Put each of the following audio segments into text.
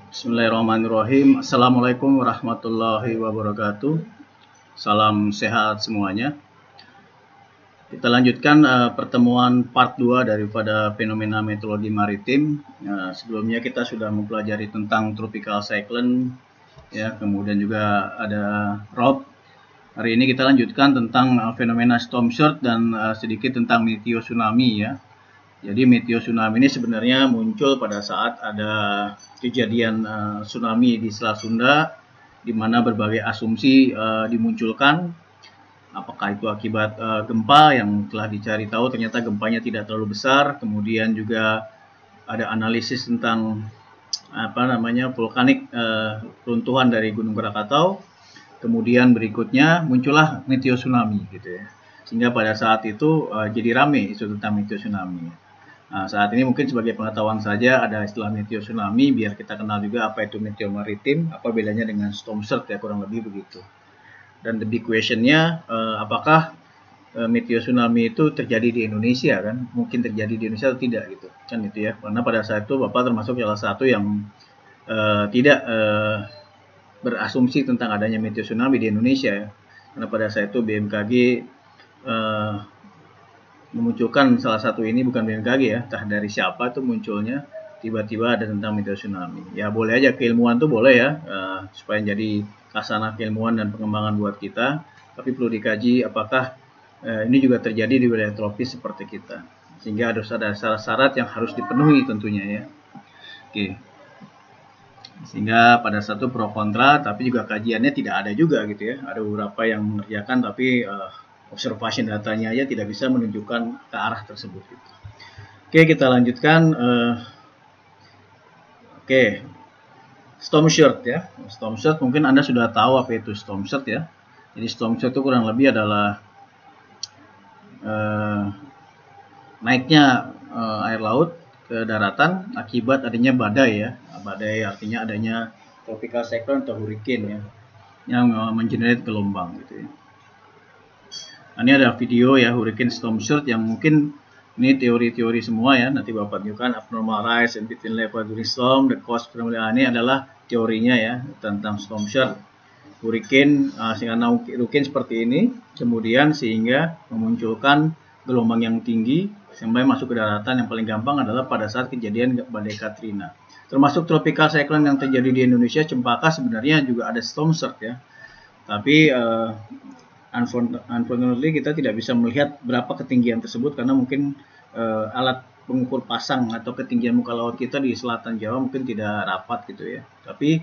Bismillahirrahmanirrahim. Assalamualaikum warahmatullahi wabarakatuh. Salam sehat semuanya. Kita lanjutkan pertemuan part 2 daripada fenomena meteorologi maritim. Sebelumnya kita sudah mempelajari tentang tropical cyclone, ya, kemudian juga ada ROB. Hari ini kita lanjutkan tentang fenomena storm surge dan sedikit tentang meteo tsunami, ya. Jadi meteo tsunami ini sebenarnya muncul pada saat ada kejadian tsunami di Selat Sunda, di mana berbagai asumsi dimunculkan. Apakah itu akibat gempa yang telah dicari tahu ternyata gempanya tidak terlalu besar. Kemudian juga ada analisis tentang vulkanik, runtuhan dari Gunung Krakatau. Kemudian berikutnya muncullah meteo tsunami, gitu ya. Sehingga pada saat itu jadi rame isu tentang meteo tsunami. Nah, saat ini mungkin sebagai pengetahuan saja ada istilah meteo tsunami, biar kita kenal juga apa itu meteo maritim, apa bedanya dengan storm surge, ya, kurang lebih begitu. Dan the big question-nya, apakah meteo tsunami itu terjadi di Indonesia, kan? Mungkin terjadi di Indonesia atau tidak, gitu kan, itu ya. Karena pada saat itu Bapak termasuk salah satu yang tidak berasumsi tentang adanya meteo tsunami di Indonesia, ya. Karena pada saat itu BMKG memunculkan salah satu ini, bukan BMKG, ya, entah dari siapa tuh munculnya tiba-tiba ada tentang meteo tsunami. Ya boleh aja keilmuan tuh boleh, ya, supaya jadi kasana keilmuan dan pengembangan buat kita, tapi perlu dikaji apakah ini juga terjadi di wilayah tropis seperti kita, sehingga harus ada syarat-syarat yang harus dipenuhi tentunya, ya. Oke. Sehingga pada satu pro kontra, tapi juga kajiannya tidak ada juga, gitu ya. Ada beberapa yang mengerjakan tapi observation datanya aja tidak bisa menunjukkan ke arah tersebut, gitu. Oke, kita lanjutkan. Oke, storm surge, ya. Storm surge mungkin Anda sudah tahu apa itu storm surge, ya. Jadi storm surge itu kurang lebih adalah naiknya air laut ke daratan akibat adanya badai, ya. Badai artinya adanya tropical cyclone atau hurricane, ya, yang mengenerate gelombang, gitu ya. Ini ada video, ya, hurricane storm surge, yang mungkin ini teori-teori semua, ya. Nanti Bapak tunjukkan abnormal rise and between level during storm, the cause ini adalah teorinya, ya, tentang storm surge hurricane, sehingga hurricane seperti ini, kemudian sehingga memunculkan gelombang yang tinggi sampai masuk ke daratan. Yang paling gampang adalah pada saat kejadian badai Katrina. Termasuk tropical cyclone yang terjadi di Indonesia, Cempaka, sebenarnya juga ada storm surge, ya. Tapi unfortunately kita tidak bisa melihat berapa ketinggian tersebut karena mungkin alat pengukur pasang atau ketinggian muka laut kita di selatan Jawa mungkin tidak rapat, gitu ya. Tapi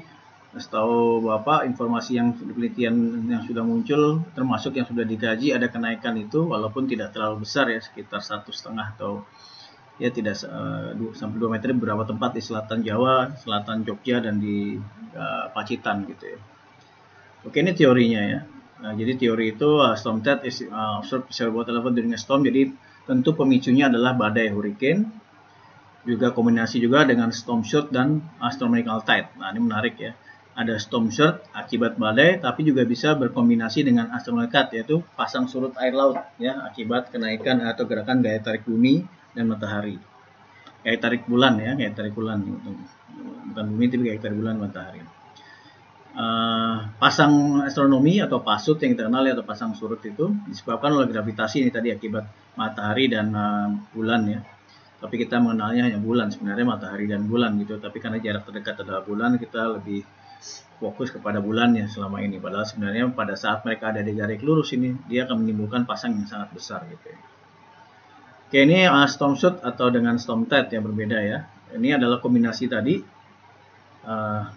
setahu Bapak, informasi yang penelitian yang sudah muncul termasuk yang sudah dikaji, ada kenaikan itu walaupun tidak terlalu besar, ya, sekitar 1,5 atau, ya, tidak sampai 2 meter beberapa tempat di selatan Jawa, selatan Jogja, dan di Pacitan, gitu ya. Oke, ini teorinya, ya. Nah, jadi teori itu storm tide is observed water level during a storm. Jadi tentu pemicunya adalah badai hurricane, juga kombinasi juga dengan storm surge dan astronomical tide. Nah, ini menarik, ya. Ada storm surge akibat badai, tapi juga bisa berkombinasi dengan astronomical tide, yaitu pasang surut air laut, ya, akibat kenaikan atau gerakan gaya tarik bumi dan matahari. Gaya tarik bulan, ya, gaya tarik bulan, bukan bumi tapi gaya tarik bulan matahari. Pasang astronomi atau pasut yang kita kenal, ya, atau pasang surut itu disebabkan oleh gravitasi ini tadi akibat matahari dan bulan, ya. Tapi kita mengenalnya hanya bulan, sebenarnya matahari dan bulan, gitu. Tapi karena jarak terdekat adalah bulan, kita lebih fokus kepada bulannya selama ini. Padahal sebenarnya pada saat mereka ada di garis lurus ini, dia akan menimbulkan pasang yang sangat besar, gitu ya. Oke, ini storm surge atau dengan storm tide yang berbeda, ya. Ini adalah kombinasi tadi.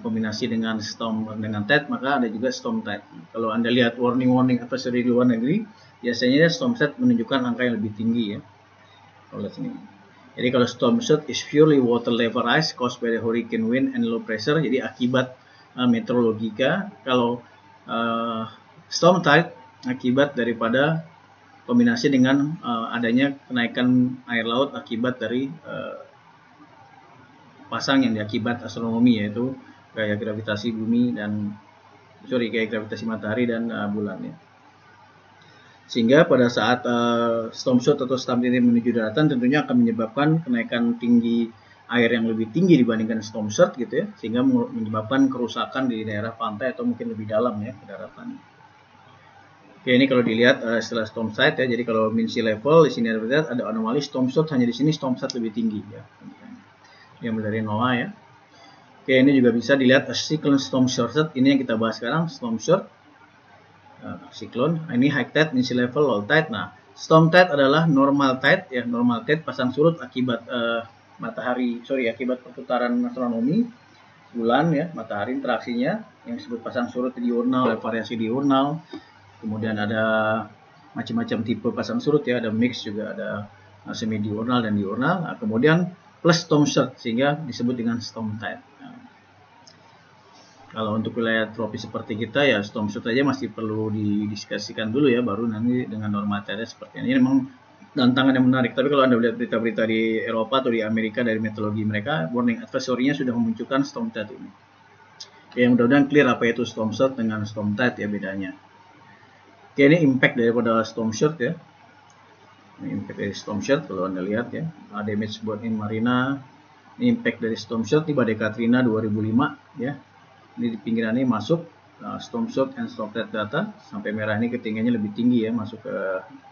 Kombinasi dengan storm dengan tide, maka ada juga storm tide. Kalau Anda lihat warning advisory di luar negeri, biasanya storm tide menunjukkan angka yang lebih tinggi, ya. Kalau sini. Jadi kalau storm surge is purely water level rise caused by the hurricane wind and low pressure, jadi akibat meteorologika. Kalau storm tide akibat daripada kombinasi dengan adanya kenaikan air laut akibat dari pasang yang diakibat astronomi, yaitu gaya gravitasi bumi dan gaya gravitasi matahari dan bulan, ya. Sehingga pada saat storm surge atau storm ini menuju daratan tentunya akan menyebabkan kenaikan tinggi air yang lebih tinggi dibandingkan storm surge gitu ya, sehingga menyebabkan kerusakan di daerah pantai atau mungkin lebih dalam ya ke daratan. Oke, ini kalau dilihat setelah storm site ya, jadi kalau mean sea level di sini ada anomali storm surge, hanya di sini storm site lebih tinggi ya, yang dari NOAA ya. Oke, ini juga bisa dilihat cyclone storm surge, ini yang kita bahas sekarang, storm surge, cyclone. Ini high tide, mean sea level, low tide. Nah, storm tide adalah normal tide ya, normal tide pasang surut akibat akibat perputaran astronomi bulan ya, matahari interaksinya yang disebut pasang surut diurnal, variasi diurnal. Kemudian ada macam-macam tipe pasang surut ya, ada mix juga, ada semi diurnal dan diurnal. Nah, kemudian plus storm surge sehingga disebut dengan storm tide. Nah, kalau untuk wilayah tropis seperti kita ya storm surge aja masih perlu didiskusikan dulu ya, baru nanti dengan norma tide seperti ini. Ini memang tantangan yang menarik, tapi kalau Anda lihat berita-berita di Eropa atau di Amerika dari meteorologi mereka, warning advisory-nya sudah memunculkan storm tide ini. Oke, mudah-mudahan clear apa itu storm surge dengan storm tide ya bedanya. Oke, ini impact daripada storm surge ya. Ini impact dari storm surge kalau Anda lihat ya. Damage buat in marina. Ini impact dari storm surge di badai Katrina 2005 ya. Ini di pinggiran ini masuk storm surge and storm tide data, sampai merah ini ketinggiannya lebih tinggi ya, masuk ke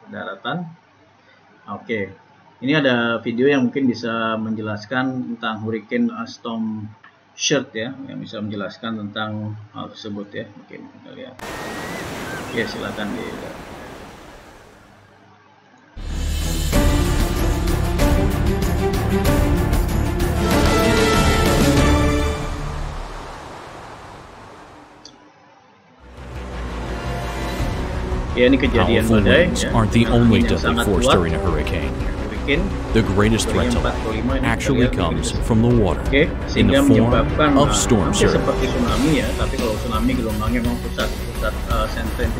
daratan. Oke, ini ada video yang mungkin bisa menjelaskan tentang hurricane storm surge ya, yang bisa menjelaskan tentang hal tersebut ya. Mungkin kita lihat. Oke, silakan dilihat. Ya, ini kejadian Powerful badai winds ya. aren't the only Angin yang deadly sangat force kuat. during a hurricane. Hurricane The greatest threat to life actually comes from the water in the form of storm surge. Seperti tsunami ya, tapi kalau tsunami gelombangnya memang pusat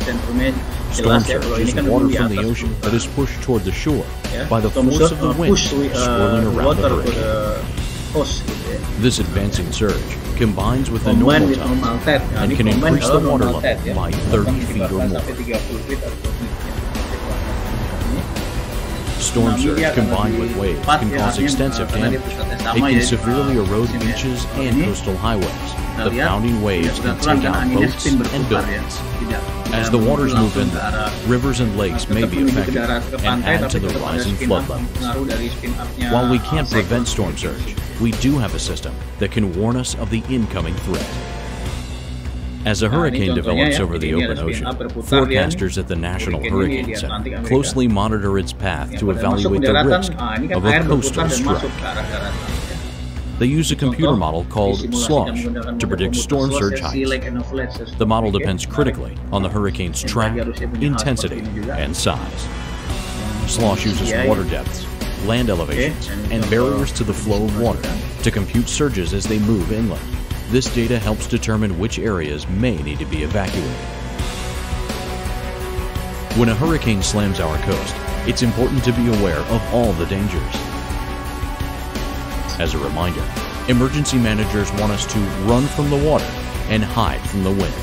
sentrumnya Storm jelas ya. Kalau surge ini is kan water di from the atas ocean that is pushed toward the shore ya. by the Storm force surge of the wind swirling around the water to hurricane. the coast gitu ya. This advancing surge combines with the Combined normal with normal tides tide. Nah, and ini can combine increase kalau the water normal level tide ya. by 30 feet or Bahkan more. sampai 30 feet atau lebih ya. Storm surge combined with waves can cause extensive damage. It can severely erode beaches and coastal highways. The pounding waves can take out boats and buildings. As the waters move inland, rivers and lakes may be affected and add to the rising flood levels. While we can't prevent storm surge, we do have a system that can warn us of the incoming threat. As a hurricane develops over the open ocean, forecasters at the National Hurricane Center closely monitor its path to evaluate the risk of a coastal strike. They use a computer model called SLOSH to predict storm surge heights. The model depends critically on the hurricane's track, intensity, and size. SLOSH uses water depths, land elevations, and barriers to the flow of water to compute surges as they move inland. This data helps determine which areas may need to be evacuated. When a hurricane slams our coast, it's important to be aware of all the dangers. As a reminder, emergency managers want us to run from the water and hide from the wind.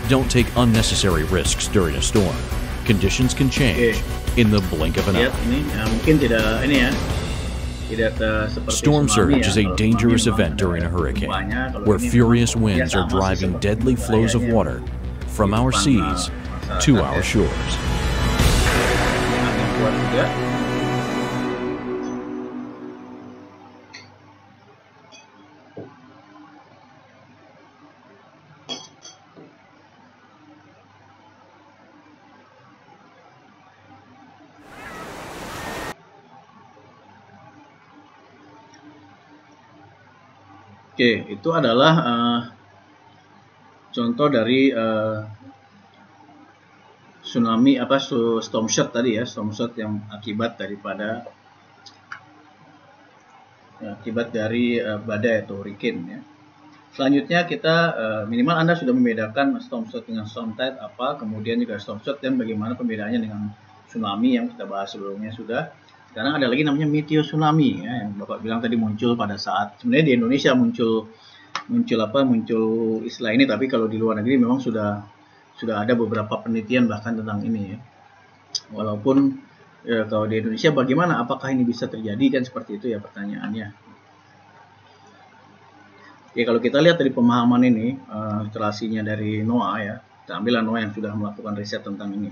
Don't take unnecessary risks during a storm. Conditions can change in the blink of an eye. Mungkin tidak ini ya. Storm surge is a dangerous event during a hurricane, where furious winds are driving deadly flows of water from our seas to our shores. Oke, itu adalah contoh dari tsunami storm surge tadi ya, storm surge yang akibat dari badai atau hurricane ya. Selanjutnya kita minimal Anda sudah membedakan storm surge dengan storm tide apa, kemudian juga storm surge dan bagaimana perbedaannya dengan tsunami yang kita bahas sebelumnya sudah. Sekarang ada lagi namanya meteo tsunami ya, yang Bapak bilang tadi muncul pada saat sebenarnya di Indonesia muncul istilah ini, tapi kalau di luar negeri memang sudah ada beberapa penelitian bahkan tentang ini ya. Walaupun Ya, kalau di Indonesia bagaimana? Apakah ini bisa terjadi? Kan seperti itu ya pertanyaannya. Oke, kalau kita lihat dari pemahaman ini, literasinya dari NOAA ya, kita ambil NOAA yang sudah melakukan riset tentang ini.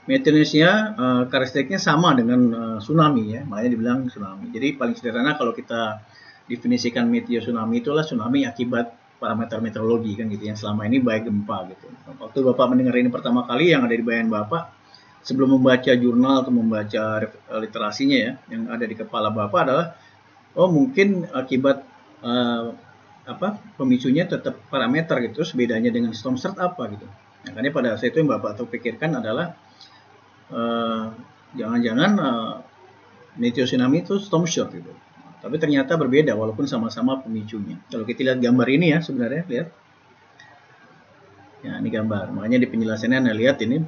Meteorologinya karakteristiknya sama dengan tsunami ya, makanya dibilang tsunami. Jadi paling sederhana kalau kita definisikan meteor tsunami itulah tsunami akibat parameter meteorologi kan gitu yang selama ini baik gempa gitu. Waktu Bapak mendengar ini pertama kali, yang ada di bayangan Bapak sebelum membaca jurnal atau membaca literasinya ya, yang ada di kepala Bapak adalah mungkin akibat pemicunya tetap parameter gitu. Terus bedanya dengan storm surge apa gitu. Makanya pada saat itu yang Bapak pikirkan adalah jangan-jangan meteor tsunami itu storm surge gitu. Tapi ternyata berbeda walaupun sama-sama pemicunya. Kalau kita lihat gambar ini ya sebenarnya, lihat. Ya, ini gambar. Makanya di penjelasannya Anda lihat ini.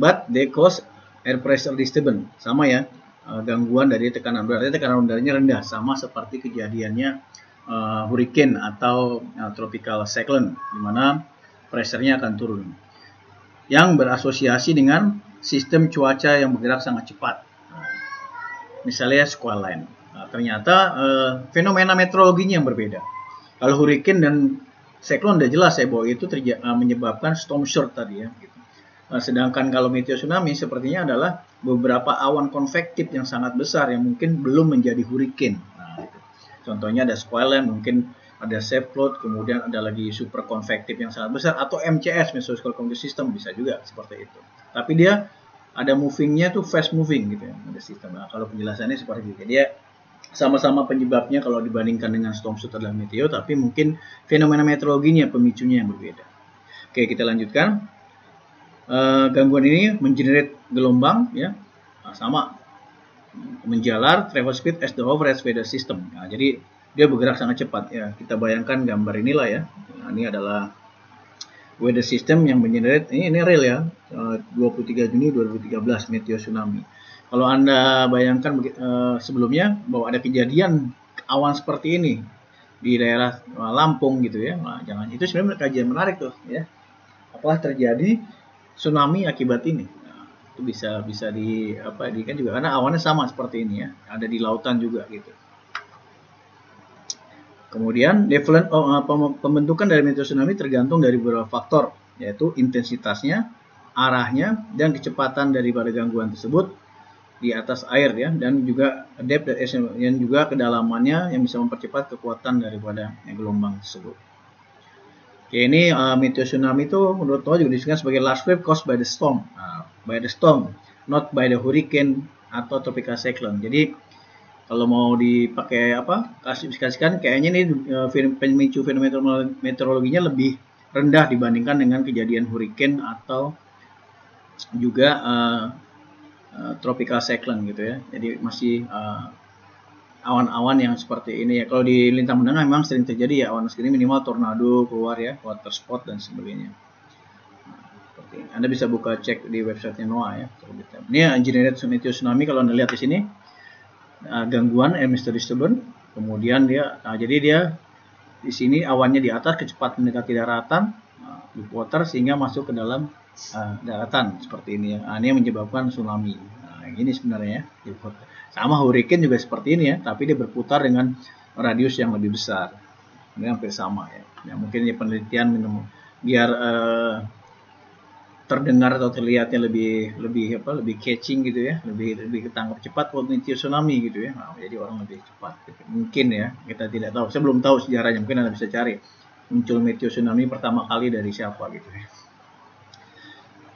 But they cause air pressure disturbance. Sama ya, gangguan dari tekanan udara. Tekanan udaranya rendah, sama seperti kejadiannya hurricane atau tropical cyclone, di mana pressure-nya akan turun. Yang berasosiasi dengan sistem cuaca yang bergerak sangat cepat. Misalnya squall line. Ternyata fenomena meteorologinya yang berbeda. Kalau hurricane dan cyclone udah jelas ya bahwa itu menyebabkan storm surge tadi ya. Gitu. Sedangkan kalau meteor tsunami sepertinya adalah beberapa awan konvektif yang sangat besar yang mungkin belum menjadi hurricane. Gitu. Contohnya ada squall line, mungkin ada safe flood, kemudian ada lagi super konvektif yang sangat besar, atau MCS, Mesoscale Convective System, bisa juga seperti itu. Tapi dia ada movingnya tuh fast moving gitu ya, ada sistem. Nah, kalau penjelasannya seperti itu. Dia sama-sama penyebabnya kalau dibandingkan dengan storm surge adalah meteor, tapi mungkin fenomena meteorologinya, pemicunya yang berbeda. Oke, kita lanjutkan. Gangguan ini mengenerate gelombang ya, sama menjalar travel speed as the average weather system. Nah, jadi dia bergerak sangat cepat ya. Kita bayangkan gambar inilah ya. Nah, ini adalah weather system yang mengenerate, ini real ya, 23 Juni 2013 meteor tsunami. Kalau Anda bayangkan sebelumnya bahwa ada kejadian awan seperti ini di daerah Lampung gitu ya, nah, jangan, itu sebenarnya kajian menarik tuh ya. Apakah terjadi tsunami akibat ini? Nah, itu bisa di kan juga karena awannya sama seperti ini ya, ada di lautan juga gitu. Kemudian pembentukan dari meteor tsunami tergantung dari beberapa faktor, yaitu intensitasnya, arahnya, dan kecepatan daripada gangguan tersebut di atas air ya, dan juga depth dan juga kedalamannya yang bisa mempercepat kekuatan daripada gelombang tersebut. Oke, ini meteor tsunami itu menurut NOAA juga disebut sebagai last wave caused by the storm, by the storm, not by the hurricane atau tropical cyclone. Jadi kalau mau dipakai klasifikasikan, kayaknya ini pemicu fenomena meteorologinya lebih rendah dibandingkan dengan kejadian hurricane atau juga tropical cyclone gitu ya. Jadi masih awan-awan yang seperti ini ya. Kalau di lintang menengah memang sering terjadi ya awan segini, minimal tornado keluar ya, water spot dan sebagainya. Nah, Anda bisa buka cek di websitenya NOAA ya. Ini engineered meteor tsunami, kalau Anda lihat di sini gangguan emission disturbance, kemudian jadi dia di sini awannya di atas, kecepatan mendekati daratan, deep water, sehingga masuk ke dalam daratan seperti ini ya. Ini yang menyebabkan tsunami. Nah, ini sebenarnya ya, sama hurricane juga seperti ini ya, tapi dia berputar dengan radius yang lebih besar. Ini hampir sama ya. Mungkin ini penelitian biar terdengar atau terlihatnya lebih catching gitu ya, lebih ketangkap cepat meteor tsunami gitu ya. Nah, jadi orang lebih cepat gitu. Mungkin ya, kita tidak tahu. Saya belum tahu sejarahnya, mungkin Anda bisa cari muncul meteor tsunami pertama kali dari siapa gitu ya.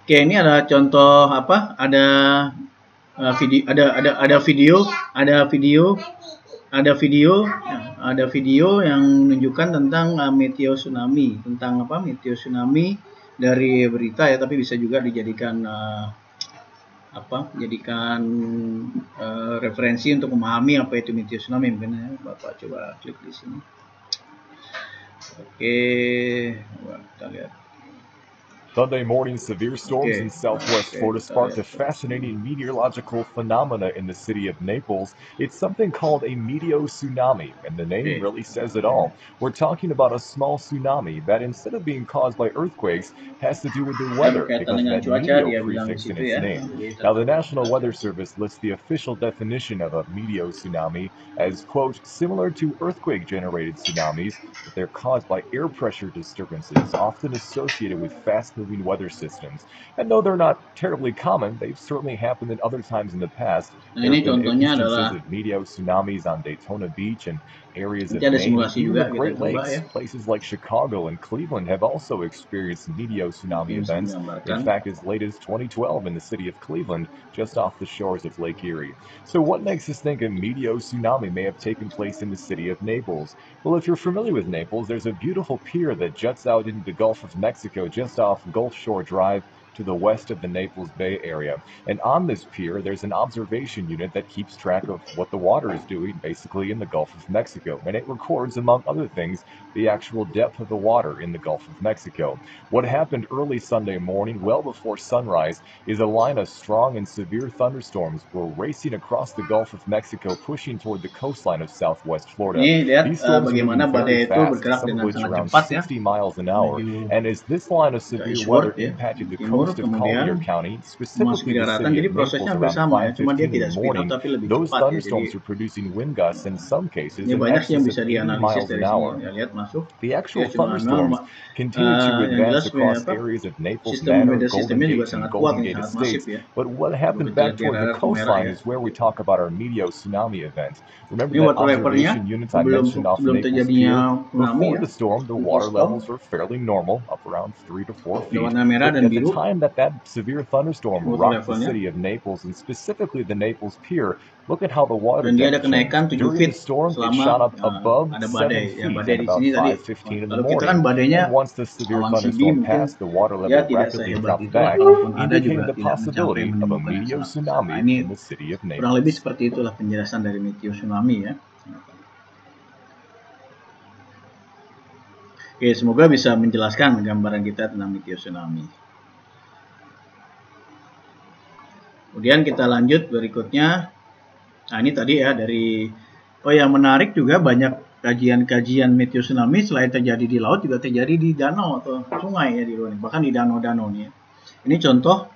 Oke, ini ada contoh ada video yang menunjukkan tentang meteor tsunami, meteor tsunami dari berita ya, tapi bisa juga dijadikan referensi untuk memahami apa itu meteor tsunami. Mungkin ya, Bapak coba klik di sini. Oke, kita lihat. Sunday morning severe storms in southwest Florida sparked a fascinating meteorological phenomena in the city of Naples. It's something called a meteotsunami, and the name really says it all. We're talking about a small tsunami that, instead of being caused by earthquakes, has to do with the weather because of that meteo prefix in its name. Now, the National Weather Service lists the official definition of a meteotsunami as, quote, similar to earthquake-generated tsunamis, but they're caused by air pressure disturbances, often associated with fast-moving weather systems. And though they're not terribly common, they've certainly happened at other times in the past. There have been instances of meteotsunamis on Daytona Beach and areas of Maine, and even the Great Lakes. Places like Chicago and Cleveland have also experienced meteotsunami events. In fact, as late as 2012 in the city of Cleveland, just off the shores of Lake Erie. So what makes us think a meteotsunami may have taken place in the city of Naples? Well, if you're familiar with Naples, there's a beautiful pier that juts out into the Gulf of Mexico just off Gulf Shore Drive to the west of the Naples Bay area. And on this pier, there's an observation unit that keeps track of what the water is doing, basically in the Gulf of Mexico. And it records, among other things, the actual depth of the water in the Gulf of Mexico. What happened early Sunday morning, well before sunrise, is a line of strong and severe thunderstorms were racing across the Gulf of Mexico, pushing toward the coastline of southwest Florida. These storms were moving very fast, some of which around 60 miles an hour. And as this line of severe weather impacted the coast of Collier County, specifically the city of Naples, around 5:15 in the morning, those thunderstorms are producing wind gusts in some cases in excess of 80 miles an hour. The actual thunderstorms continue to advance across areas of Naples, Manor, Golden Gate, and Golden Gate Estates. But what happened back toward the coastline is where we talk about our meteotsunami event. Remember that observation unit I mentioned off the Naples Pier? Before the storm, the water levels were fairly normal, up around 3 to 4 feet. But at the time that severe thunderstorm rocked the city of Naples, and specifically the Naples Pier, look at how the water depth changed. During the storm, it shot up above 7 feet at about 5:15 in the morning. And once the severe thunderstorm passed, the water level rapidly dropped back, indicating the possibility of a meteotsunami in the city of Naples. Kurang lebih seperti itulah penjelasan dari meteotsunami ya. Oke, semoga bisa menjelaskan gambaran kita tentang meteotsunami. Kemudian kita lanjut berikutnya. Nah, ini tadi ya dari yang menarik juga banyak kajian-kajian meteotsunami selain terjadi di laut juga terjadi di danau atau sungai ya di luar, bahkan di danau-danau nih. Ini contoh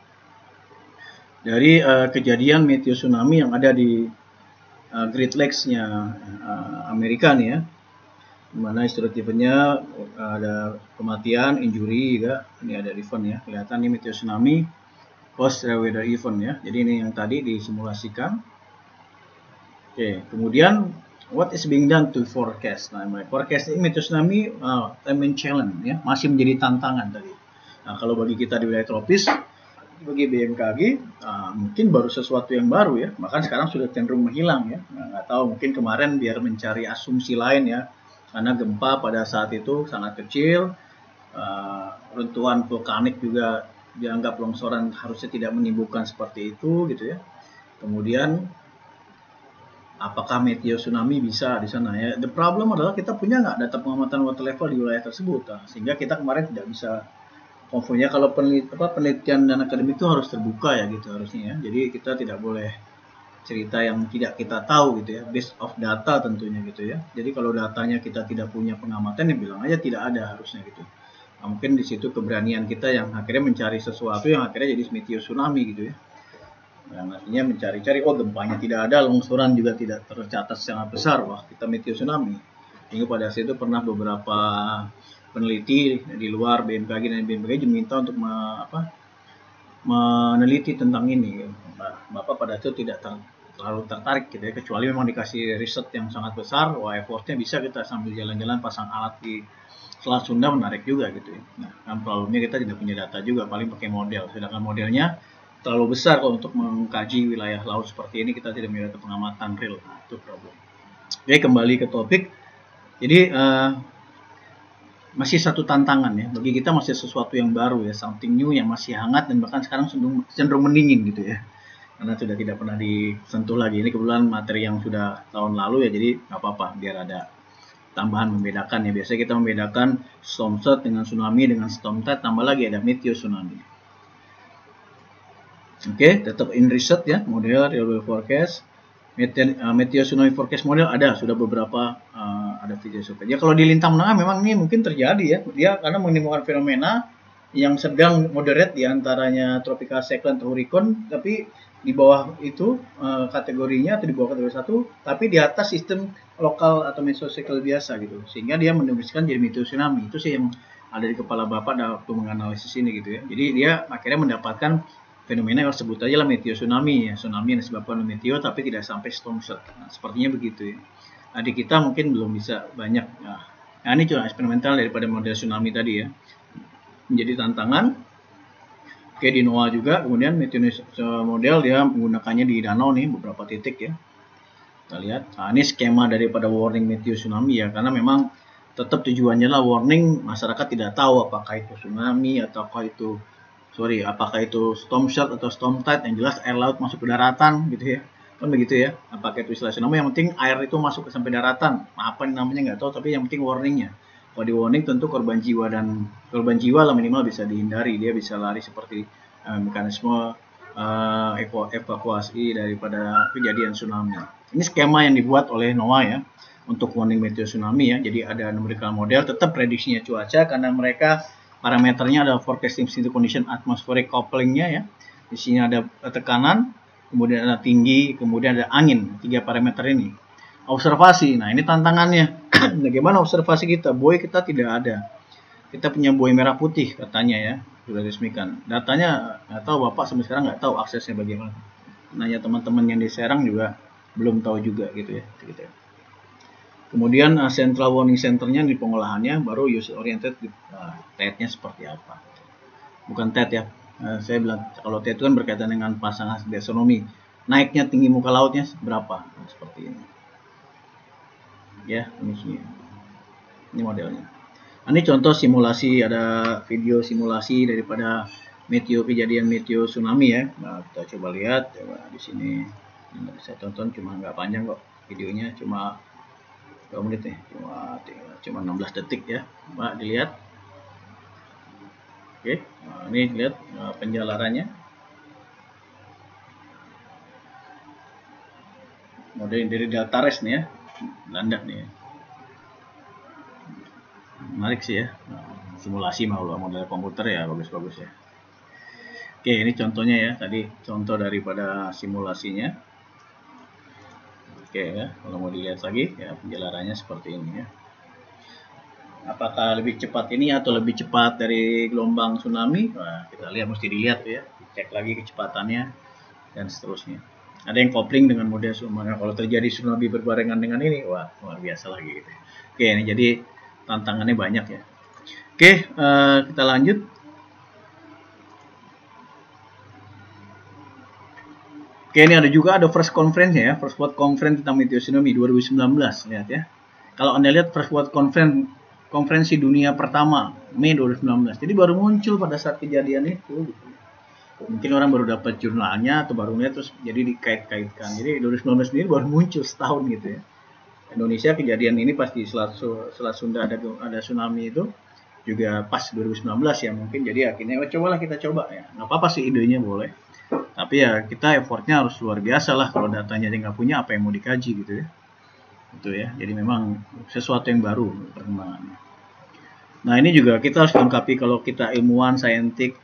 dari kejadian meteotsunami yang ada di Great Lakes-nya Amerika nih ya. Dimana historic event-nya ada kematian, injury juga. Ini ada event ya. Kelihatan ini meteotsunami post weather event ya. Jadi ini yang tadi disimulasikan. Oke, kemudian what is being done to forecast? Nah, forecast ini meteotsunami time challenge ya, masih menjadi tantangan tadi. Nah, kalau bagi kita di wilayah tropis, bagi BMKG mungkin baru sesuatu yang baru ya. Bahkan sekarang sudah cenderung menghilang ya. Nggak tahu, mungkin kemarin biar mencari asumsi lain ya. Karena gempa pada saat itu sangat kecil, runtuhan vulkanik juga dianggap longsoran harusnya tidak menimbulkan seperti itu gitu ya. Kemudian apakah meteotsunami bisa di sana ya? The problem adalah kita punya nggak data pengamatan water level di wilayah tersebut, sehingga kita kemarin tidak bisa konfirmnya. Kalau penelitian dan akademik itu harus terbuka ya gitu harusnya ya. Jadi kita tidak boleh cerita yang tidak kita tahu gitu ya, based of data tentunya gitu ya. Jadi kalau datanya kita tidak punya pengamatan, ya bilang aja tidak ada harusnya gitu. Nah, mungkin di situ keberanian kita yang akhirnya mencari sesuatu yang akhirnya jadi meteotsunami gitu ya. Yang artinya mencari-cari, gempanya tidak ada, longsoran juga tidak tercatat secara besar, wah kita meteotsunami. Hingga pada saat itu pernah beberapa peneliti di luar BMKG dan BMKG diminta untuk meneliti tentang ini. Bapak pada itu tidak terlalu tertarik gitu ya, kecuali memang dikasih riset yang sangat besar, effortnya bisa kita sambil jalan-jalan pasang alat di Selat Sunda, menarik juga gitu ya. Nah, kan problemnya kita tidak punya data juga, paling pakai model, sedangkan modelnya terlalu besar kalau untuk mengkaji wilayah laut seperti ini, kita tidak punya data pengamatan real. Nah, itu problem. Oke, kembali ke topik. Jadi masih satu tantangan ya, bagi kita masih sesuatu yang baru ya, something new yang masih hangat dan bahkan sekarang cenderung mendingin gitu ya, karena sudah tidak pernah disentuh lagi. Ini kebetulan materi yang sudah tahun lalu ya, jadi nggak apa-apa biar ada tambahan membedakan ya. Biasanya kita membedakan storm surge dengan tsunami dengan storm tide, tambah lagi ada meteo tsunami. Oke, tetap in research ya, model real world forecast. Meteo tsunami forecast model ada, sudah beberapa ada video survei. Ya kalau di lintang menengah memang ini mungkin terjadi ya, dia karena menimbulkan fenomena yang sedang moderate, diantaranya tropical cyclone atau hurricane, tapi di bawah itu kategorinya atau di bawah kategori 1, tapi di atas sistem lokal atau mesocycle biasa gitu, sehingga dia menimbulkan jadi meteo tsunami. Itu sih yang ada di kepala Bapak waktu menganalisis ini gitu ya. Jadi dia akhirnya mendapatkan fenomena yang sebut aja lah meteo tsunami ya, tsunami yang disebabkan oleh meteo tapi tidak sampai storm surge. Nah, sepertinya begitu ya. Nah, di kita mungkin belum bisa banyak. Nah, ini cuma eksperimental daripada model tsunami tadi ya. Menjadi tantangan. Oke, di NOAA juga, kemudian meteo model dia menggunakannya di danau nih beberapa titik ya. Kita lihat. Nah, ini skema daripada warning meteo tsunami ya, karena memang tetap tujuannya lah warning, masyarakat tidak tahu apakah itu tsunami apakah itu storm surge atau storm tide, yang jelas air laut masuk ke daratan gitu ya, kan begitu ya. Apakah itu istilah tsunami, yang penting air itu masuk ke sampai daratan, apa namanya nggak tahu, tapi yang penting warningnya. Kalau di warning tentu korban jiwa lah minimal bisa dihindari, dia bisa lari seperti mekanisme evakuasi daripada kejadian tsunami. Ini skema yang dibuat oleh NOAA ya untuk warning meteo tsunami ya. Jadi ada numerical model, tetap prediksinya cuaca karena mereka parameternya ada forecasting condition, atmospheric couplingnya ya. Di sini ada tekanan, kemudian ada tinggi, kemudian ada angin. 3 parameter ini. Observasi, nah ini tantangannya. Bagaimana observasi kita? Buoy kita tidak ada. Kita punya buoy merah putih katanya ya, sudah resmikan. Datanya nggak tahu, Bapak sampai sekarang nggak tahu aksesnya bagaimana. Nanya teman-teman yang di Serang juga belum tahu juga gitu ya. Kemudian central warning centernya di pengolahannya, baru user oriented TED-nya seperti apa. Bukan TED ya, saya bilang kalau TED itu kan berkaitan dengan pasangan taksonomi. Naiknya tinggi muka lautnya berapa, seperti ini. Ya, ini modelnya. Ini contoh simulasi, ada video simulasi daripada kejadian meteo tsunami ya. Nah, kita coba lihat, di sini bisa tonton, cuma nggak panjang kok videonya, cuma 2 menit nih, cuma 16 detik ya. Pak dilihat. Oke, nah, ini lihat penjalarannya. Model dari Delta Res nih ya, Belanda nih. Menarik sih ya. Simulasi model komputer ya, bagus-bagus ya. Oke, ini contohnya ya, tadi contoh daripada simulasinya. Oke ya, kalau mau dilihat lagi ya penjelarannya seperti ini ya. Apakah lebih cepat ini atau lebih cepat dari gelombang tsunami? Nah, kita lihat, mesti dilihat ya, cek lagi kecepatannya dan seterusnya. Ada yang kopling dengan model tsunami. Kalau terjadi tsunami berbarengan dengan ini, wah luar biasa lagi gitu. Oke, ini jadi tantangannya banyak ya. Oke, kita lanjut. Oke, ini ada juga first conference ya, first world conference tentang meteo tsunami 2019, lihat ya. Kalau Anda lihat first world conference, konferensi dunia pertama Mei 2019, jadi baru muncul pada saat kejadian itu. Mungkin orang baru dapat jurnalnya atau baru lihat terus jadi dikait-kaitkan. Jadi 2019 sendiri baru muncul setahun gitu ya. Indonesia kejadian ini pasti Selat Sunda ada tsunami itu juga pas 2019 ya mungkin. Jadi akhirnya cobalah kita coba ya. Nggak apa-apa sih idenya boleh. Tapi ya kita effortnya harus luar biasa lah, kalau datanya dia nggak punya apa yang mau dikaji gitu ya. Itu ya. Jadi memang sesuatu yang baru perkembangannya. Nah ini juga kita harus lengkapi kalau kita ilmuwan saintis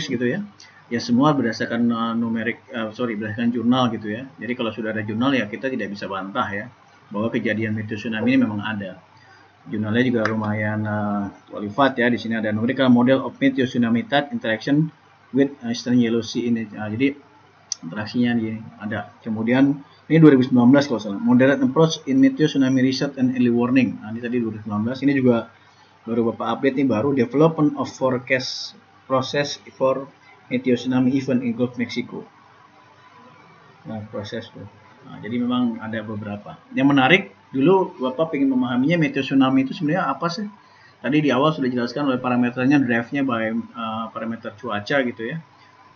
gitu ya. Ya semua berdasarkan berdasarkan jurnal gitu ya. Jadi kalau sudah ada jurnal ya kita tidak bisa bantah ya bahwa kejadian meteo tsunami ini memang ada. Jurnalnya juga lumayan qualified ya. Di sini ada numerical model of meteo tsunami tide interaction with Eastern Yellow Sea ini. Jadi interaksinya ada. Kemudian ini 2019 kalau salah. Moderate approach in meteo tsunami research and early warning. Nah, ini tadi 2019. Ini juga baru Bapak update nih, baru development of forecast process for meteo tsunami event in Gulf Mexico. Nah, proses tuh. Nah, jadi memang ada beberapa. Yang menarik, dulu Bapak ingin memahaminya meteo tsunami itu sebenarnya apa sih? Tadi di awal sudah dijelaskan oleh parameternya, drive-nya by parameter cuaca gitu ya.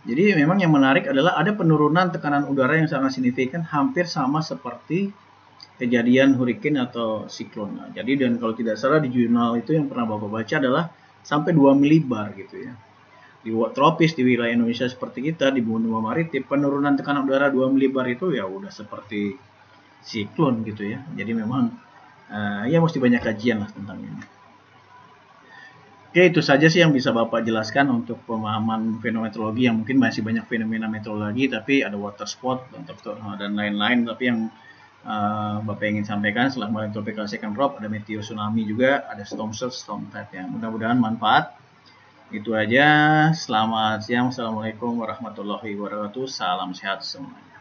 Jadi memang yang menarik adalah ada penurunan tekanan udara yang sangat signifikan, hampir sama seperti kejadian hurricane atau siklon. Nah, jadi dan kalau tidak salah di jurnal itu yang pernah Bapak baca adalah sampai 2 milibar gitu ya. Di tropis di wilayah Indonesia seperti kita di benua maritim, penurunan tekanan udara 2 milibar itu ya udah seperti siklon gitu ya. Jadi memang ya mesti banyak kajian lah tentang ini. Oke, itu saja sih yang bisa Bapak jelaskan untuk pemahaman fenomenologi, yang mungkin masih banyak fenomena meteorologi, tapi ada water spot dan lain-lain. Tapi yang Bapak ingin sampaikan setelah kemarin tropical second drop, ada meteo tsunami juga, ada storm surge, storm tide ya. Mudah-mudahan manfaat. Itu aja. Selamat siang. Assalamualaikum warahmatullahi wabarakatuh. Salam sehat semuanya.